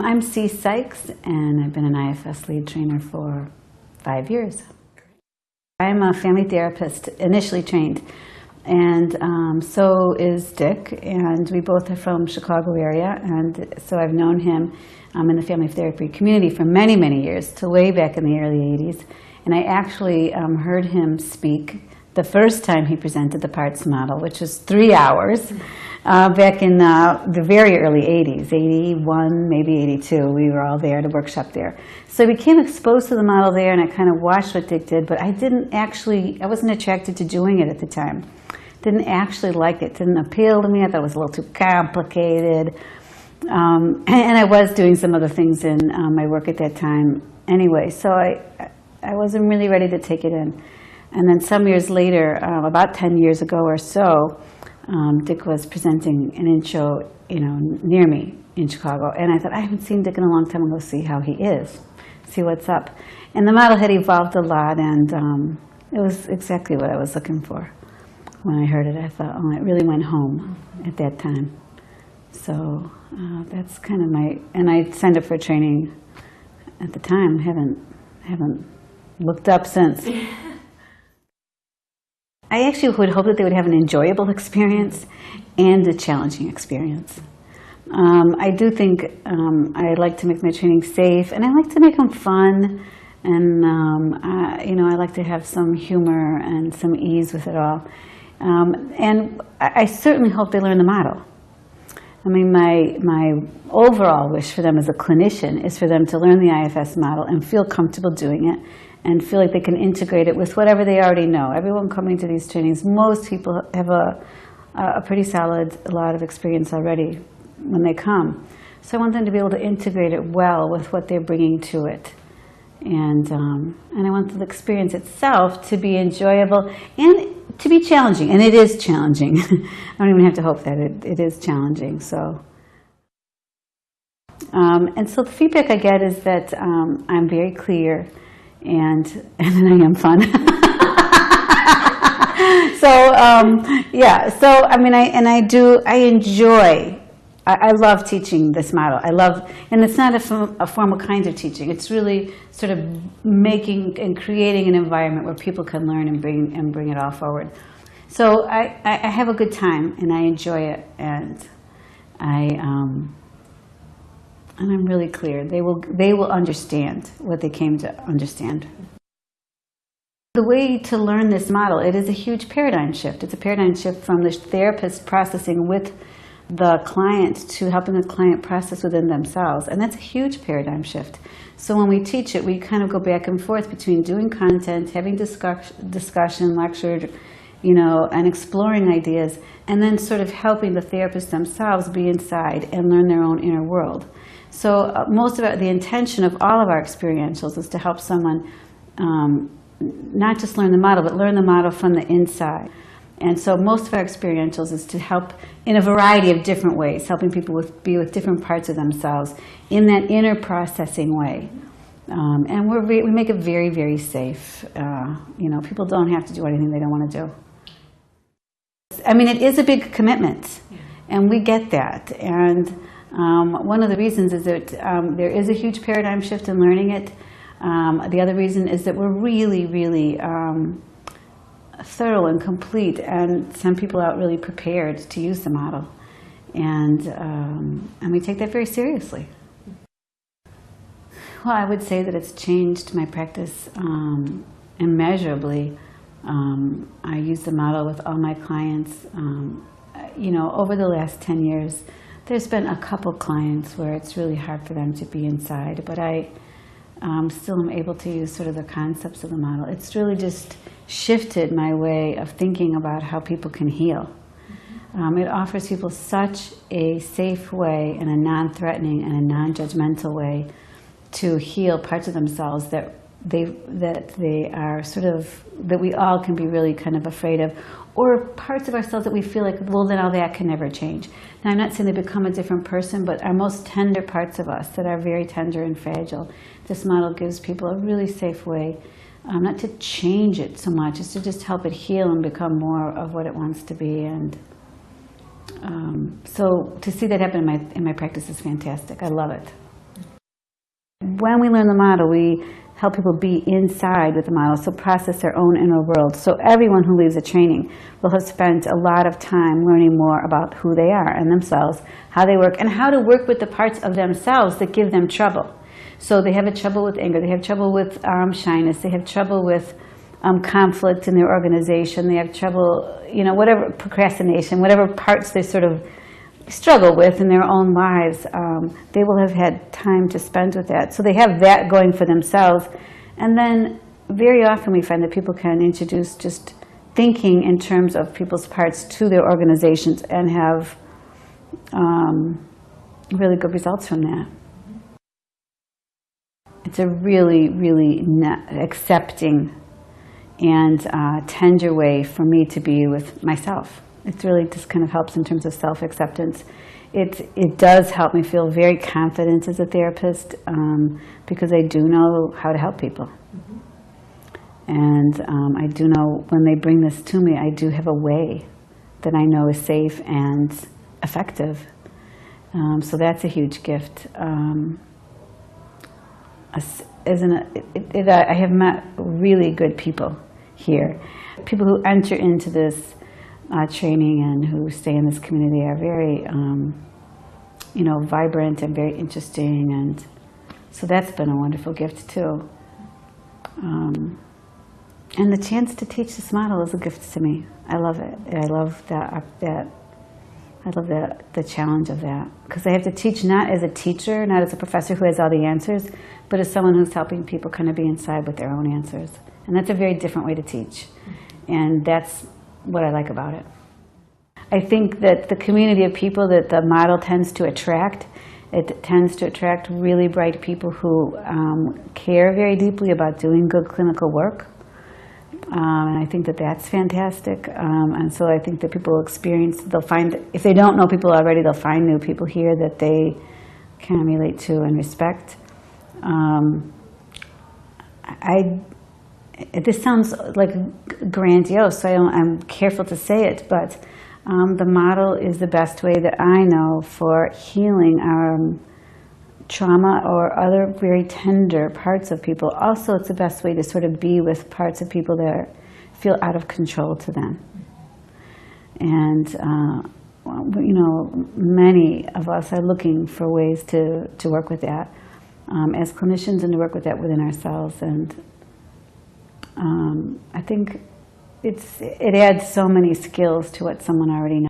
I'm Cece Sykes, and I've been an IFS lead trainer for 5 years. I'm a family therapist, initially trained, and so is Dick, and we both are from Chicago area, and so I've known him in the family therapy community for many, many years, till way back in the early 80s. And I actually heard him speak the first time he presented the parts model, which was 3 hours. Back in the very early 80s, 81, maybe 82, we were all there at a workshop there. So I became exposed to the model there, and I kind of watched what Dick did, but I wasn't attracted to doing it at the time. Didn't actually like it, didn't appeal to me. I thought it was a little too complicated. And I was doing some other things in my work at that time anyway, so I wasn't really ready to take it in. And then some years later, about 10 years ago or so, Dick was presenting an intro, near me in Chicago, and I thought, I haven't seen Dick in a long time. I'm going to see how he is, see what's up. And the model had evolved a lot, and it was exactly what I was looking for. When I heard it, I thought, oh, it really went home at that time. So that's kind of and I signed up for training at the time. Haven't looked up since. I actually would hope that they would have an enjoyable experience and a challenging experience. I do think I like to make my training safe, and I like to make them fun, and I like to have some humor and some ease with it all. And I certainly hope they learn the model. I mean, my overall wish for them as a clinician is for them to learn the IFS model and feel comfortable doing it, and feel like they can integrate it with whatever they already know. Everyone coming to these trainings, most people have a pretty solid lot of experience already when they come. So I want them to be able to integrate it well with what they're bringing to it. And I want the experience itself to be enjoyable and to be challenging. And it is challenging. I don't even have to hope that. It is challenging. So. And so the feedback I get is that I'm very clear, and then I am fun. So I mean, I enjoy. I love teaching this model. And it's not a formal kind of teaching. It's really sort of making and creating an environment where people can learn and bring it all forward. So I have a good time, and I enjoy it, and I'm really clear. They will understand what they came to understand. The way to learn this model, it is a huge paradigm shift. It's a paradigm shift from the therapist processing with the client to helping the client process within themselves. And that's a huge paradigm shift. So when we teach it, we kind of go back and forth between doing content, having discussion, lecture, and exploring ideas, and then sort of helping the therapists themselves be inside and learn their own inner world. So the intention of all of our experientials is to help someone not just learn the model, but learn the model from the inside. And so most of our experientials is to help in a variety of different ways, helping people be with different parts of themselves in that inner processing way. And we make it very, very safe. People don't have to do anything they don't want to do. I mean, it is a big commitment, and we get that. And one of the reasons is that there is a huge paradigm shift in learning it. The other reason is that we're really, really thorough and complete, and some people are really prepared to use the model. And we take that very seriously. Well, I would say that it's changed my practice immeasurably. I use the model with all my clients. Over the last 10 years, there's been a couple clients where it's really hard for them to be inside, but I still am able to use sort of the concepts of the model. It's really just shifted my way of thinking about how people can heal. It offers people such a safe way and a non-threatening and a non-judgmental way to heal parts of themselves that we all can be really kind of afraid of, or parts of ourselves that we feel like, well, then all that can never change. Now, I'm not saying they become a different person, but our most tender parts of us that are very tender and fragile, this model gives people a really safe way, not to change it so much, is to just help it heal and become more of what it wants to be. And so to see that happen in my practice is fantastic. I love it. when we learn the model, we help people be inside with the model, so process their own inner world. So everyone who leaves a training will have spent a lot of time learning more about who they are and themselves, how they work, and how to work with the parts of themselves that give them trouble. So they have a trouble with anger, they have trouble with shyness, they have trouble with conflict in their organization, they have trouble, whatever, procrastination, whatever parts they sort of struggle with in their own lives, they will have had time to spend with that. So they have that going for themselves. And then very often we find that people can introduce just thinking in terms of people's parts to their organizations and have really good results from that. It's a really, really accepting and tender way for me to be with myself. It really just kind of helps in terms of self-acceptance. It does help me feel very confident as a therapist because I do know how to help people. Mm-hmm. And I do know when they bring this to me, I do have a way that I know is safe and effective. So that's a huge gift. I have met really good people here. People who enter into this training and who stay in this community are very, vibrant and very interesting, and so that's been a wonderful gift too. And the chance to teach this model is a gift to me. I love it. I love that. I love the challenge of that, because I have to teach not as a teacher, not as a professor who has all the answers, but as someone who's helping people kind of be inside with their own answers, and that's a very different way to teach, and that's what I like about it. I think that the community of people that the model tends to attract, it tends to attract really bright people who care very deeply about doing good clinical work. And I think that that's fantastic. And so I think that people will experience, they'll find, if they don't know people already, they'll find new people here that they can relate to and respect. This sounds like grandiose, so I'm careful to say it, but the model is the best way that I know for healing our trauma or other very tender parts of people. Also, it's the best way to sort of be with parts of people that feel out of control to them. And, many of us are looking for ways to work with that as clinicians and to work with that within ourselves. And I think it adds so many skills to what someone already knows.